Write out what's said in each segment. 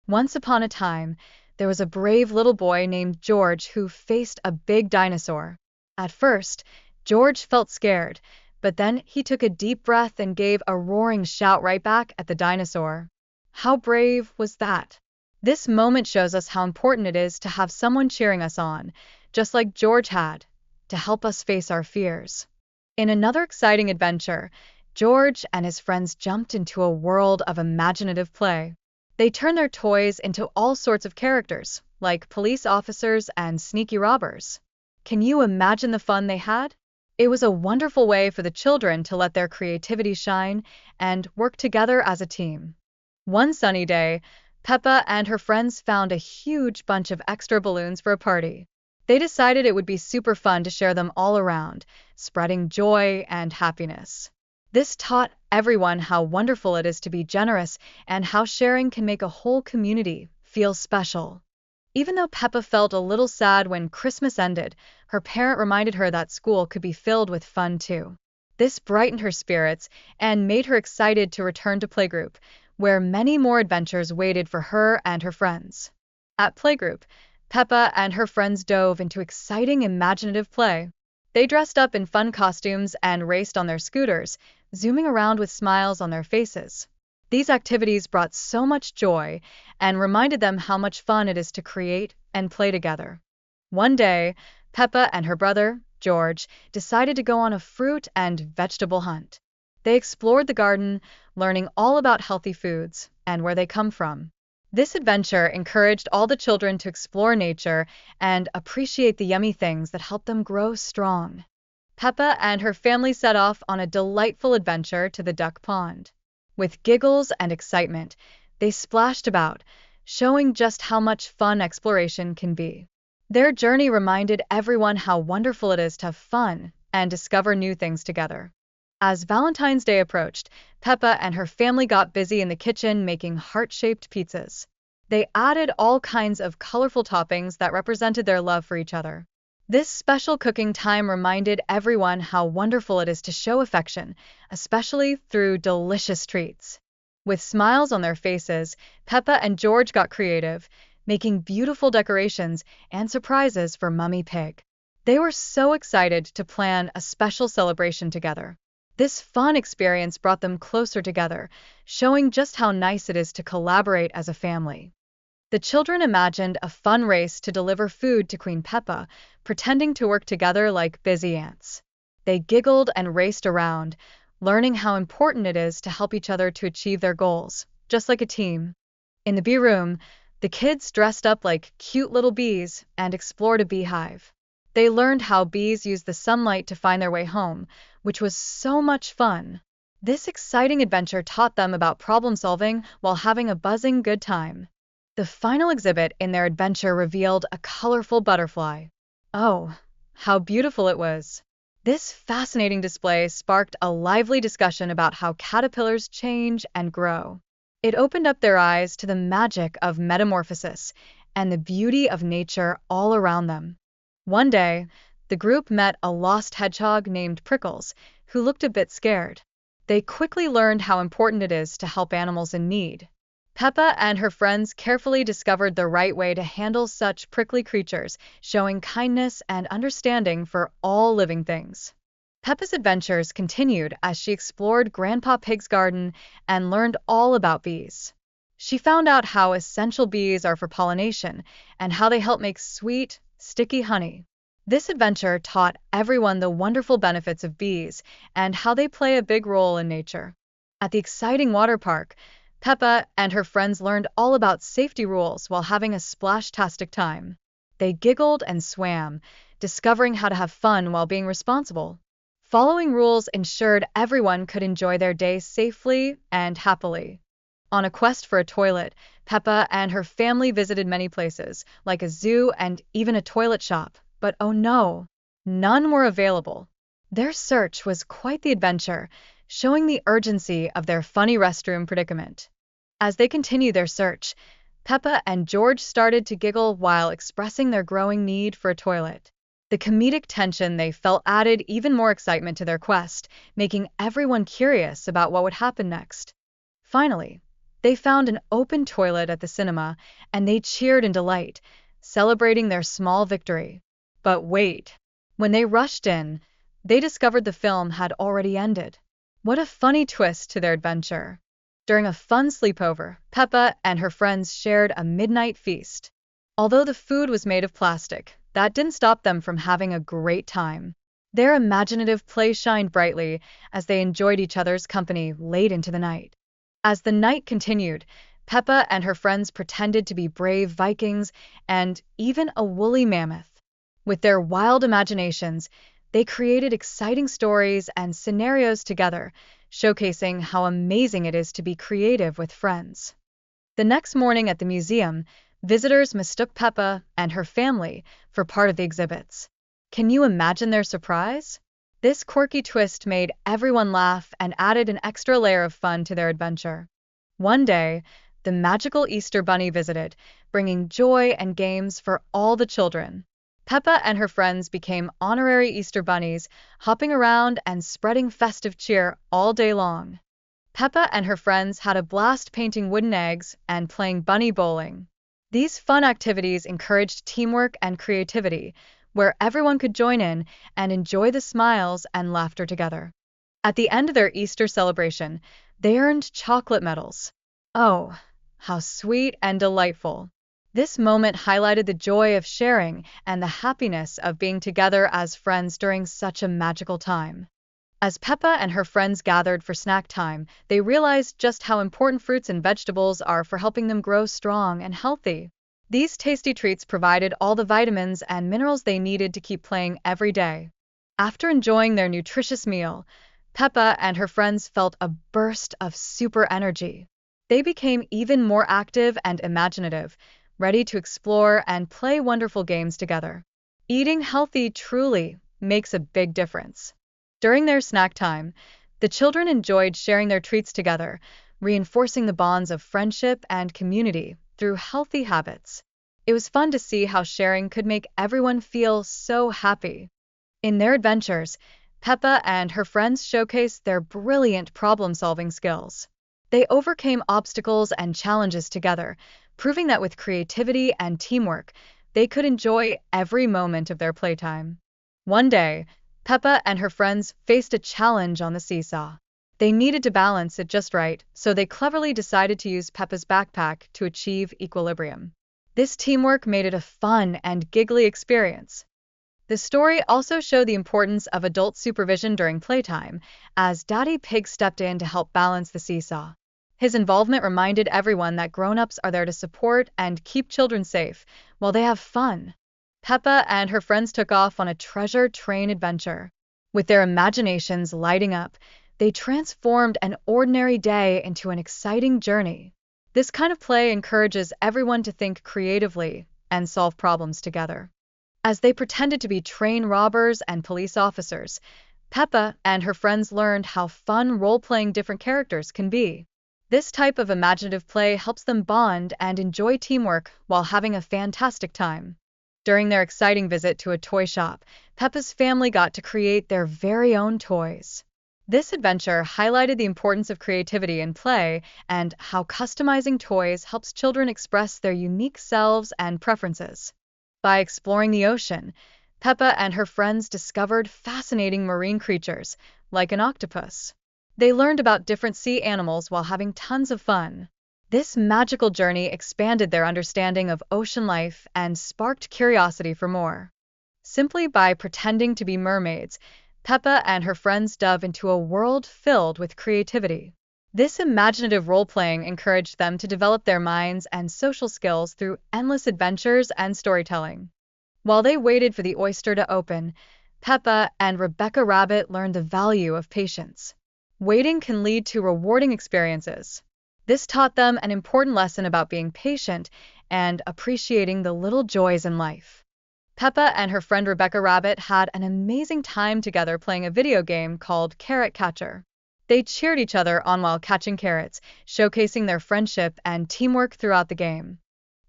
Once upon a time, there was a brave little boy named George who faced a big dinosaur. At first, George felt scared, but then he took a deep breath and gave a roaring shout right back at the dinosaur. How brave was that? This moment shows us how important it is to have someone cheering us on, just like George had, to help us face our fears. In another exciting adventure, George and his friends jumped into a world of imaginative play. They turned their toys into all sorts of characters, like police officers and sneaky robbers. Can you imagine the fun they had? It was a wonderful way for the children to let their creativity shine and work together as a team. One sunny day, Peppa and her friends found a huge bunch of extra balloons for a party. They decided it would be super fun to share them all around, spreading joy and happiness. This taught everyone how wonderful it is to be generous and how sharing can make a whole community feel special. Even though Peppa felt a little sad when Christmas ended, her parent reminded her that school could be filled with fun too. This brightened her spirits and made her excited to return to playgroup, where many more adventures waited for her and her friends. At playgroup, Peppa and her friends dove into exciting imaginative play. They dressed up in fun costumes and raced on their scooters, zooming around with smiles on their faces. These activities brought so much joy and reminded them how much fun it is to create and play together. One day, Peppa and her brother, George, decided to go on a fruit and vegetable hunt. They explored the garden, learning all about healthy foods and where they come from. This adventure encouraged all the children to explore nature and appreciate the yummy things that help them grow strong. Peppa and her family set off on a delightful adventure to the duck pond. With giggles and excitement, they splashed about, showing just how much fun exploration can be. Their journey reminded everyone how wonderful it is to have fun and discover new things together. As Valentine's Day approached, Peppa and her family got busy in the kitchen making heart-shaped pizzas. They added all kinds of colorful toppings that represented their love for each other. This special cooking time reminded everyone how wonderful it is to show affection, especially through delicious treats. With smiles on their faces, Peppa and George got creative, making beautiful decorations and surprises for Mummy Pig. They were so excited to plan a special celebration together. This fun experience brought them closer together, showing just how nice it is to collaborate as a family. The children imagined a fun race to deliver food to Queen Peppa, pretending to work together like busy ants. They giggled and raced around, learning how important it is to help each other to achieve their goals, just like a team. In the bee room, the kids dressed up like cute little bees and explored a beehive. They learned how bees use the sunlight to find their way home, which was so much fun. This exciting adventure taught them about problem solving while having a buzzing good time. The final exhibit in their adventure revealed a colorful butterfly. Oh, how beautiful it was! This fascinating display sparked a lively discussion about how caterpillars change and grow. It opened up their eyes to the magic of metamorphosis and the beauty of nature all around them. One day, the group met a lost hedgehog named Prickles, who looked a bit scared. They quickly learned how important it is to help animals in need. Peppa and her friends carefully discovered the right way to handle such prickly creatures, showing kindness and understanding for all living things. Peppa's adventures continued as she explored Grandpa Pig's garden and learned all about bees. She found out how essential bees are for pollination and how they help make sweet, sticky honey. This adventure taught everyone the wonderful benefits of bees and how they play a big role in nature. At the exciting water park, Peppa and her friends learned all about safety rules while having a splash-tastic time. They giggled and swam, discovering how to have fun while being responsible. Following rules ensured everyone could enjoy their day safely and happily. On a quest for a toilet, Peppa and her family visited many places, like a zoo and even a toilet shop. But oh no, none were available. Their search was quite the adventure, showing the urgency of their funny restroom predicament. As they continued their search, Peppa and George started to giggle while expressing their growing need for a toilet. The comedic tension they felt added even more excitement to their quest, making everyone curious about what would happen next. Finally, They found an open toilet at the cinema, and they cheered in delight, celebrating their small victory. But wait, when they rushed in, they discovered the film had already ended. What a funny twist to their adventure. During a fun sleepover, Peppa and her friends shared a midnight feast. Although the food was made of plastic, that didn't stop them from having a great time. Their imaginative play shined brightly as they enjoyed each other's company late into the night. As the night continued, Peppa and her friends pretended to be brave Vikings and even a woolly mammoth. With their wild imaginations, they created exciting stories and scenarios together, showcasing how amazing it is to be creative with friends. The next morning at the museum, visitors mistook Peppa and her family for part of the exhibits. Can you imagine their surprise? This quirky twist made everyone laugh and added an extra layer of fun to their adventure. One day, the magical Easter Bunny visited, bringing joy and games for all the children. Peppa and her friends became honorary Easter bunnies, hopping around and spreading festive cheer all day long. Peppa and her friends had a blast painting wooden eggs and playing bunny bowling. These fun activities encouraged teamwork and creativity, where everyone could join in and enjoy the smiles and laughter together. At the end of their Easter celebration, they earned chocolate medals. Oh, how sweet and delightful! This moment highlighted the joy of sharing and the happiness of being together as friends during such a magical time. As Peppa and her friends gathered for snack time, they realized just how important fruits and vegetables are for helping them grow strong and healthy. These tasty treats provided all the vitamins and minerals they needed to keep playing every day. After enjoying their nutritious meal, Peppa and her friends felt a burst of super energy. They became even more active and imaginative, ready to explore and play wonderful games together. Eating healthy truly makes a big difference. During their snack time, the children enjoyed sharing their treats together, reinforcing the bonds of friendship and community through healthy habits. It was fun to see how sharing could make everyone feel so happy. In their adventures, Peppa and her friends showcased their brilliant problem-solving skills. They overcame obstacles and challenges together, proving that with creativity and teamwork, they could enjoy every moment of their playtime. One day, Peppa and her friends faced a challenge on the seesaw. They needed to balance it just right, so they cleverly decided to use Peppa's backpack to achieve equilibrium. This teamwork made it a fun and giggly experience. The story also showed the importance of adult supervision during playtime, as Daddy Pig stepped in to help balance the seesaw. His involvement reminded everyone that grown-ups are there to support and keep children safe while they have fun. Peppa and her friends took off on a treasure train adventure. With their imaginations lighting up, they transformed an ordinary day into an exciting journey. This kind of play encourages everyone to think creatively and solve problems together. As they pretended to be train robbers and police officers, Peppa and her friends learned how fun role-playing different characters can be. This type of imaginative play helps them bond and enjoy teamwork while having a fantastic time. During their exciting visit to a toy shop, Peppa's family got to create their very own toys. This adventure highlighted the importance of creativity in play and how customizing toys helps children express their unique selves and preferences. By exploring the ocean, Peppa and her friends discovered fascinating marine creatures, like an octopus. They learned about different sea animals while having tons of fun. This magical journey expanded their understanding of ocean life and sparked curiosity for more. Simply by pretending to be mermaids, Peppa and her friends dove into a world filled with creativity. This imaginative role-playing encouraged them to develop their minds and social skills through endless adventures and storytelling. While they waited for the oyster to open, Peppa and Rebecca Rabbit learned the value of patience. Waiting can lead to rewarding experiences. This taught them an important lesson about being patient and appreciating the little joys in life. Peppa and her friend Rebecca Rabbit had an amazing time together playing a video game called Carrot Catcher. They cheered each other on while catching carrots, showcasing their friendship and teamwork throughout the game.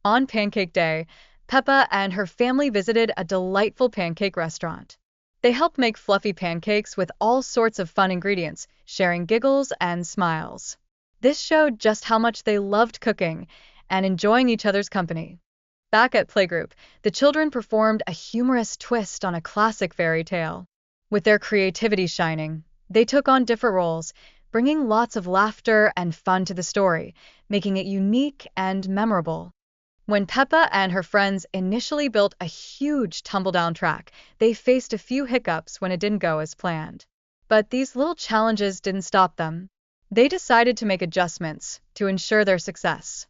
On Pancake Day, Peppa and her family visited a delightful pancake restaurant. They helped make fluffy pancakes with all sorts of fun ingredients, sharing giggles and smiles. This showed just how much they loved cooking and enjoying each other's company. Back at playgroup, the children performed a humorous twist on a classic fairy tale. With their creativity shining, they took on different roles, bringing lots of laughter and fun to the story, making it unique and memorable. When Peppa and her friends initially built a huge tumble-down track, they faced a few hiccups when it didn't go as planned. But these little challenges didn't stop them. They decided to make adjustments to ensure their success.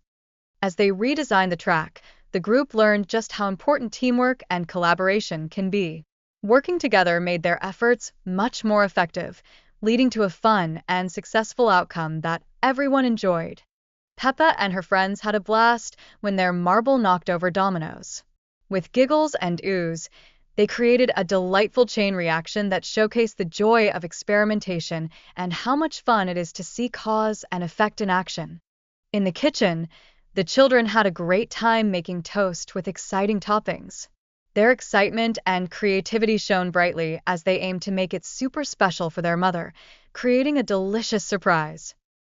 As they redesigned the track, the group learned just how important teamwork and collaboration can be. Working together made their efforts much more effective, leading to a fun and successful outcome that everyone enjoyed. Peppa and her friends had a blast when their marble knocked over dominoes. With giggles and oohs, they created a delightful chain reaction that showcased the joy of experimentation and how much fun it is to see cause and effect in action. In the kitchen, the children had a great time making toast with exciting toppings. Their excitement and creativity shone brightly as they aimed to make it super special for their mother, creating a delicious surprise.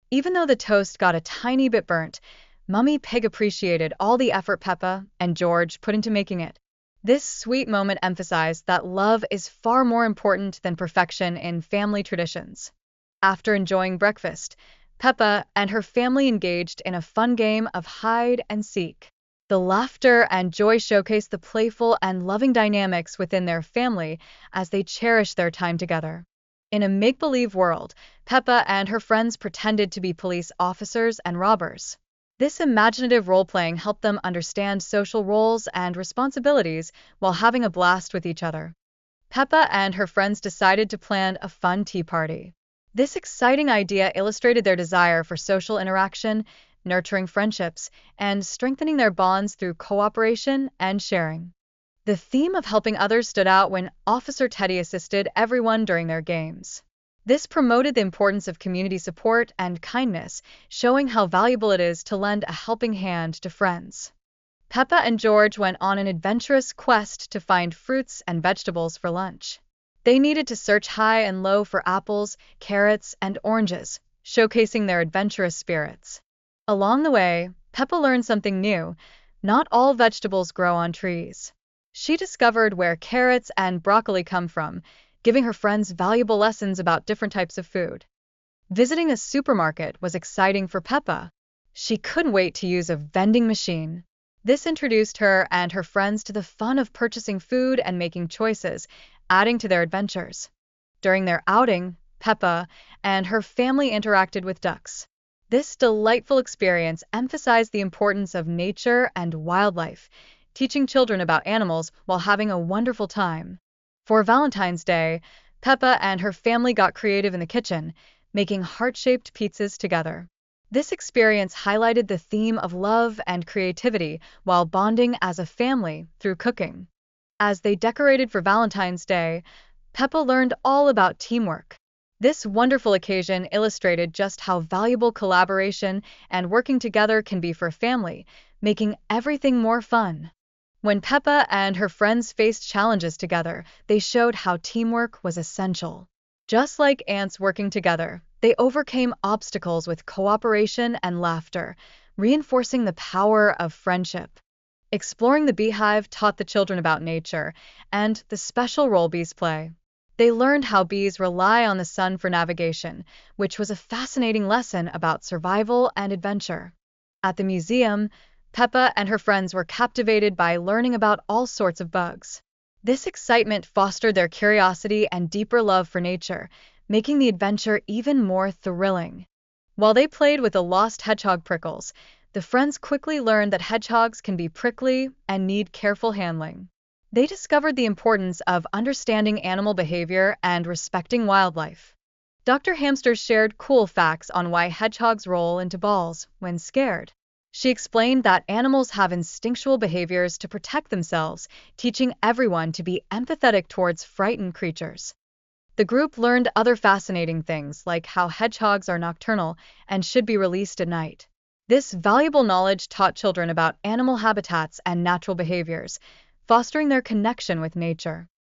Even though the toast got a tiny bit burnt, Mummy Pig appreciated all the effort Peppa and George put into making it. This sweet moment emphasized that love is far more important than perfection in family traditions. After enjoying breakfast, Peppa and her family engaged in a fun game of hide and seek. The laughter and joy showcased the playful and loving dynamics within their family as they cherished their time together. In a make-believe world, Peppa and her friends pretended to be police officers and robbers. This imaginative role-playing helped them understand social roles and responsibilities while having a blast with each other. Peppa and her friends decided to plan a fun tea party. This exciting idea illustrated their desire for social interaction, nurturing friendships, and strengthening their bonds through cooperation and sharing. The theme of helping others stood out when Officer Teddy assisted everyone during their games. This promoted the importance of community support and kindness, showing how valuable it is to lend a helping hand to friends. Peppa and George went on an adventurous quest to find fruits and vegetables for lunch. They needed to search high and low for apples, carrots, and oranges, showcasing their adventurous spirits. Along the way, Peppa learned something new. Not all vegetables grow on trees. She discovered where carrots and broccoli come from, giving her friends valuable lessons about different types of food. Visiting a supermarket was exciting for Peppa. She couldn't wait to use a vending machine. This introduced her and her friends to the fun of purchasing food and making choices, adding to their adventures. During their outing, Peppa and her family interacted with ducks. This delightful experience emphasized the importance of nature and wildlife, teaching children about animals while having a wonderful time. For Valentine's Day, Peppa and her family got creative in the kitchen, making heart-shaped pizzas together. This experience highlighted the theme of love and creativity while bonding as a family through cooking. As they decorated for Valentine's Day, Peppa learned all about teamwork. This wonderful occasion illustrated just how valuable collaboration and working together can be for a family, making everything more fun. When Peppa and her friends faced challenges together, they showed how teamwork was essential. Just like ants working together, they overcame obstacles with cooperation and laughter, reinforcing the power of friendship. Exploring the beehive taught the children about nature and the special role bees play. They learned how bees rely on the sun for navigation, which was a fascinating lesson about survival and adventure. At the museum, Peppa and her friends were captivated by learning about all sorts of bugs. This excitement fostered their curiosity and deeper love for nature, making the adventure even more thrilling. While they played with the lost hedgehog Prickles, the friends quickly learned that hedgehogs can be prickly and need careful handling. They discovered the importance of understanding animal behavior and respecting wildlife. Dr. Hamster shared cool facts on why hedgehogs roll into balls when scared. She explained that animals have instinctual behaviors to protect themselves, teaching everyone to be empathetic towards frightened creatures. The group learned other fascinating things, like how hedgehogs are nocturnal and should be released at night. This valuable knowledge taught children about animal habitats and natural behaviors, fostering their connection with nature.